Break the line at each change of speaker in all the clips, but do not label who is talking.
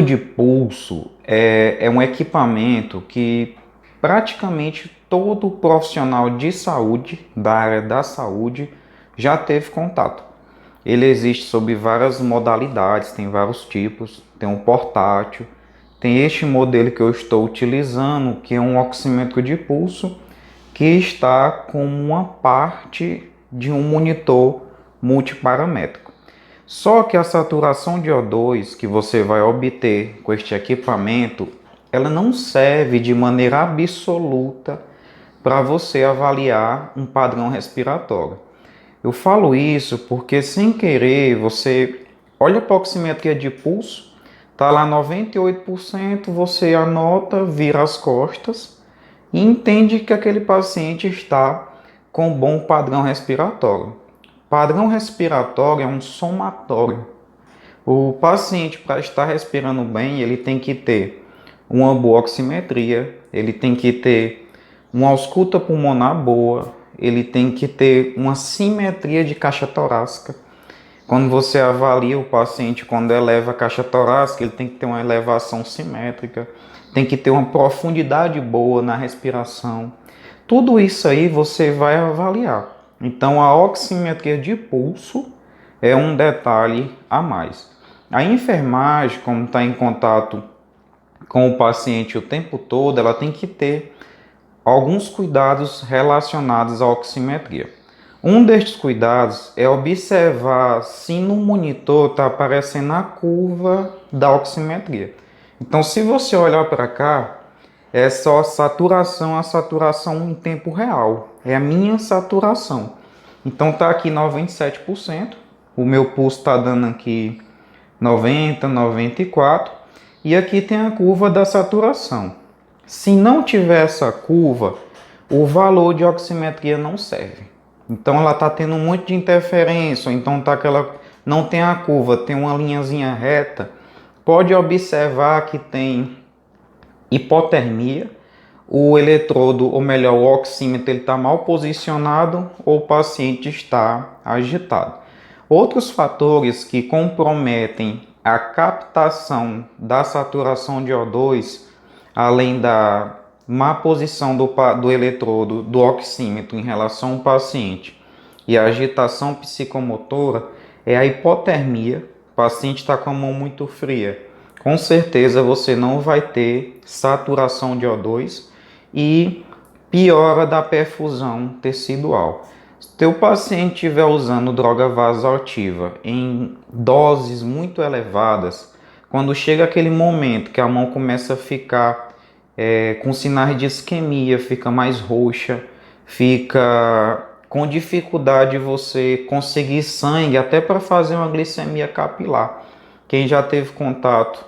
de pulso é um equipamento que praticamente todo profissional de saúde, da área da saúde, já teve contato. Ele existe sob várias modalidades, tem vários tipos, tem um portátil, tem este modelo que eu estou utilizando, que é um oxímetro de pulso, que está com uma parte de um monitor multiparamétrico. Só que a saturação de O2 que você vai obter com este equipamento, ela não serve de maneira absoluta para você avaliar um padrão respiratório. Eu falo isso porque sem querer você olha para a oximetria de pulso, está lá 98%, você anota, vira as costas e entende que aquele paciente está com bom padrão respiratório. Padrão respiratório é um somatório. O paciente, para estar respirando bem, ele tem que ter uma boa oximetria, ele tem que ter uma ausculta pulmonar boa, ele tem que ter uma simetria de caixa torácica. Quando você avalia o paciente, quando eleva a caixa torácica, ele tem que ter uma elevação simétrica, tem que ter uma profundidade boa na respiração. Tudo isso aí você vai avaliar. Então a oximetria de pulso é um detalhe a mais. A enfermagem, como está em contato com o paciente o tempo todo, ela tem que ter alguns cuidados relacionados à oximetria. Um destes cuidados é observar se no monitor está aparecendo a curva da oximetria. Então, se você olhar para cá, é só a saturação em tempo real. É a minha saturação. Então, está aqui 97%. O meu pulso está dando aqui 90, 94. E aqui tem a curva da saturação. Se não tiver essa curva, o valor de oximetria não serve. Então ela está tendo um monte de interferência, ou então não tem a curva, tem uma linhazinha reta. Pode observar que tem hipotermia, o eletrodo, ou melhor, o oxímetro, ele está mal posicionado ou o paciente está agitado. Outros fatores que comprometem a captação da saturação de O2, além da má posição do eletrodo do oxímetro em relação ao paciente e a agitação psicomotora, é a hipotermia. O paciente está com a mão muito fria. Com certeza você não vai ter saturação de O2 e piora da perfusão tecidual. Se teu paciente estiver usando droga vasoativa em doses muito elevadas, quando chega aquele momento que a mão começa a ficar com sinais de isquemia, fica mais roxa, fica com dificuldade de você conseguir sangue até para fazer uma glicemia capilar. Quem já teve contato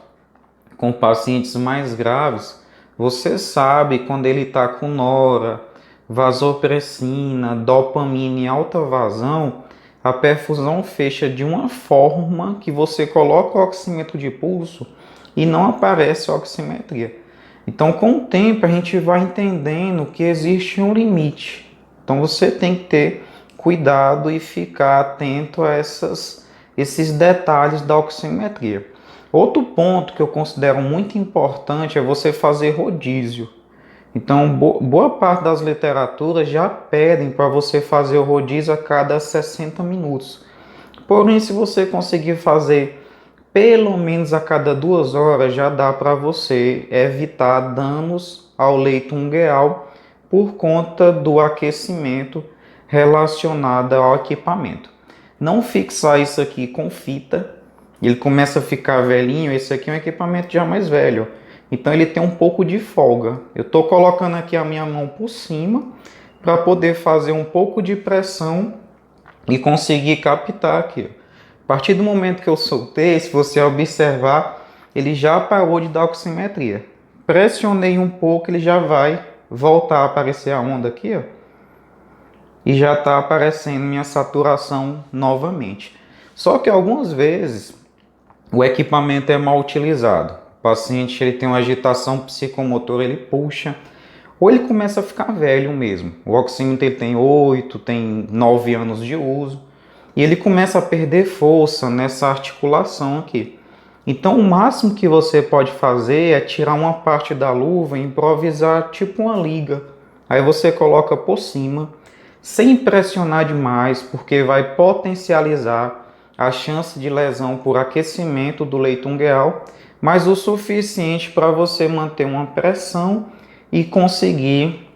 com pacientes mais graves, você sabe quando ele está com nora, vasopressina, dopamina em alta vazão, a perfusão fecha de uma forma que você coloca o oxímetro de pulso e não aparece a oximetria. Então, com o tempo, a gente vai entendendo que existe um limite. Então, você tem que ter cuidado e ficar atento a esses detalhes da oximetria. Outro ponto que eu considero muito importante é você fazer rodízio. Então, boa parte das literaturas já pedem para você fazer o rodízio a cada 60 minutos. Porém, se você conseguir fazer pelo menos a cada 2 horas, já dá para você evitar danos ao leito ungueal por conta do aquecimento relacionado ao equipamento. Não fixar isso aqui com fita, ele começa a ficar velhinho. Esse aqui é um equipamento já mais velho, então ele tem um pouco de folga. Eu estou colocando aqui a minha mão por cima para poder fazer um pouco de pressão e conseguir captar aqui. A partir do momento que eu soltei, se você observar, ele já parou de dar oximetria. Pressionei um pouco, ele já vai voltar a aparecer a onda aqui, ó, e já está aparecendo minha saturação novamente. Só que algumas vezes o equipamento é mal utilizado. O paciente ele tem uma agitação psicomotora, ele puxa, ou ele começa a ficar velho mesmo. O oxímetro ele tem 8, tem 9 anos de uso. E ele começa a perder força nessa articulação aqui. Então, o máximo que você pode fazer é tirar uma parte da luva e improvisar tipo uma liga. Aí você coloca por cima, sem pressionar demais, porque vai potencializar a chance de lesão por aquecimento do leito ungueal, mas o suficiente para você manter uma pressão e conseguir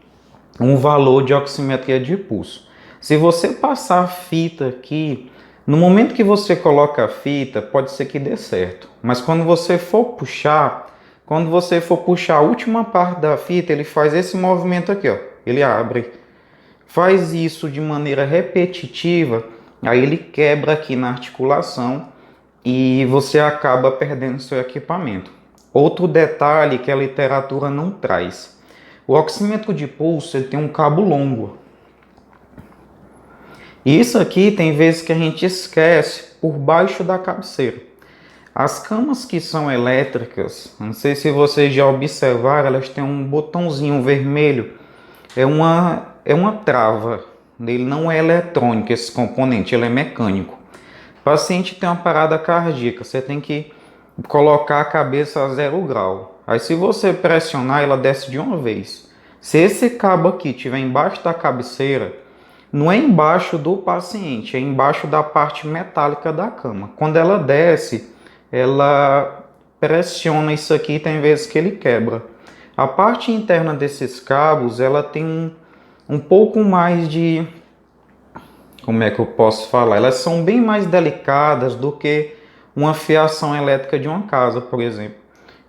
um valor de oximetria de pulso. Se você passar a fita aqui, no momento que você coloca a fita, pode ser que dê certo, mas quando você for puxar a última parte da fita, ele faz esse movimento aqui, ó. Ele abre. Faz isso de maneira repetitiva, aí ele quebra aqui na articulação e você acaba perdendo seu equipamento. Outro detalhe que a literatura não traz. O oxímetro de pulso ele tem um cabo longo. E isso aqui tem vezes que a gente esquece por baixo da cabeceira. As camas que são elétricas, não sei se vocês já observaram, elas têm um botãozinho vermelho. É uma trava. Ele não é eletrônico esse componente, ele é mecânico. O paciente tem uma parada cardíaca, você tem que colocar a cabeça a 0 grau. Aí se você pressionar, ela desce de uma vez. Se esse cabo aqui estiver embaixo da cabeceira, não é embaixo do paciente, é embaixo da parte metálica da cama. Quando ela desce, ela pressiona isso aqui e tem vezes que ele quebra. A parte interna desses cabos, ela tem um pouco mais de... Como é que eu posso falar? Elas são bem mais delicadas do que uma fiação elétrica de uma casa, por exemplo.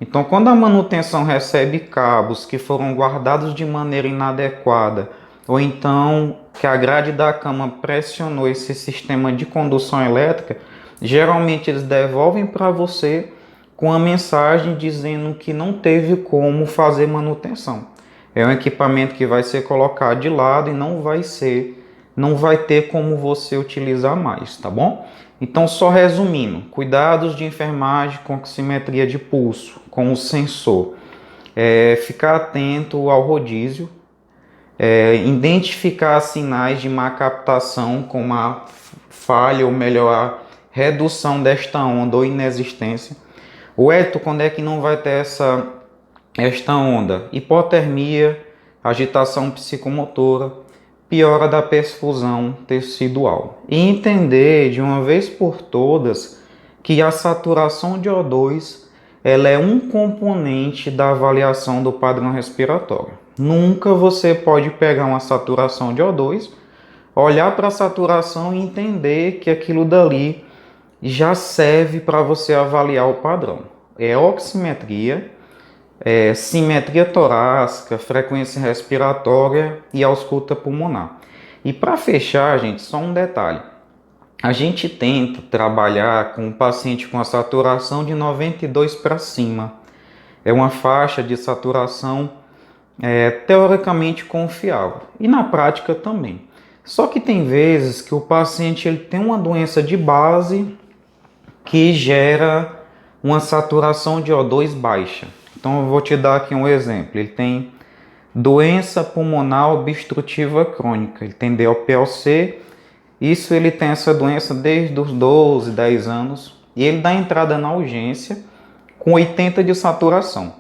Então, quando a manutenção recebe cabos que foram guardados de maneira inadequada, ou então que a grade da cama pressionou esse sistema de condução elétrica, geralmente eles devolvem para você com a mensagem dizendo que não teve como fazer manutenção. É um equipamento que vai ser colocado de lado e não vai ter como você utilizar mais, tá bom? Então, só resumindo, cuidados de enfermagem com oximetria de pulso, com o sensor. Ficar atento ao rodízio, identificar sinais de má captação, como a falha ou melhor, a redução desta onda ou inexistência. O Hélito, quando é que não vai ter esta onda? Hipotermia, agitação psicomotora, piora da perfusão tecidual. E entender de uma vez por todas que a saturação de O2 ela é um componente da avaliação do padrão respiratório. Nunca você pode pegar uma saturação de O2, olhar para a saturação e entender que aquilo dali já serve para você avaliar o padrão. É oximetria, simetria torácica, frequência respiratória e ausculta pulmonar. E para fechar, gente, só um detalhe. A gente tenta trabalhar com um paciente com a saturação de 92 para cima. É uma faixa de saturação teoricamente confiável. E na prática também. Só que tem vezes que o paciente ele tem uma doença de base que gera uma saturação de O2 baixa. Então eu vou te dar aqui um exemplo. Ele tem doença pulmonar obstrutiva crônica, ele tem DOPLC. Isso ele tem essa doença desde os 12, 10 anos e ele dá entrada na urgência com 80 de saturação.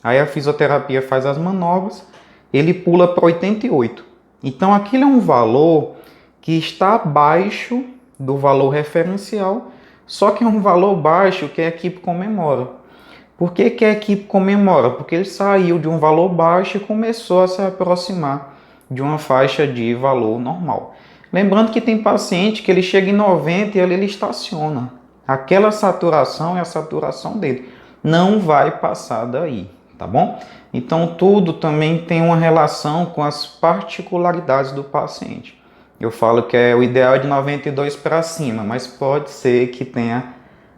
Aí a fisioterapia faz as manobras, ele pula para 88. Então aquilo é um valor que está abaixo do valor referencial, só que é um valor baixo que a equipe comemora. Por que a equipe comemora? Porque ele saiu de um valor baixo e começou a se aproximar de uma faixa de valor normal. Lembrando que tem paciente que ele chega em 90 e ele estaciona. Aquela saturação é a saturação dele. Não vai passar daí, tá bom? Então tudo também tem uma relação com as particularidades do paciente. Eu falo que o ideal é de 92 para cima, mas pode ser que tenha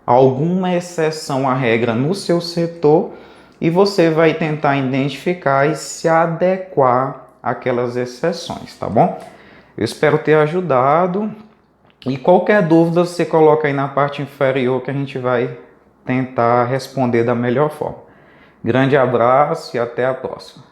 alguma exceção à regra no seu setor e você vai tentar identificar e se adequar àquelas exceções, tá bom? Eu espero ter ajudado e qualquer dúvida você coloca aí na parte inferior que a gente vai tentar responder da melhor forma. Grande abraço e até a próxima.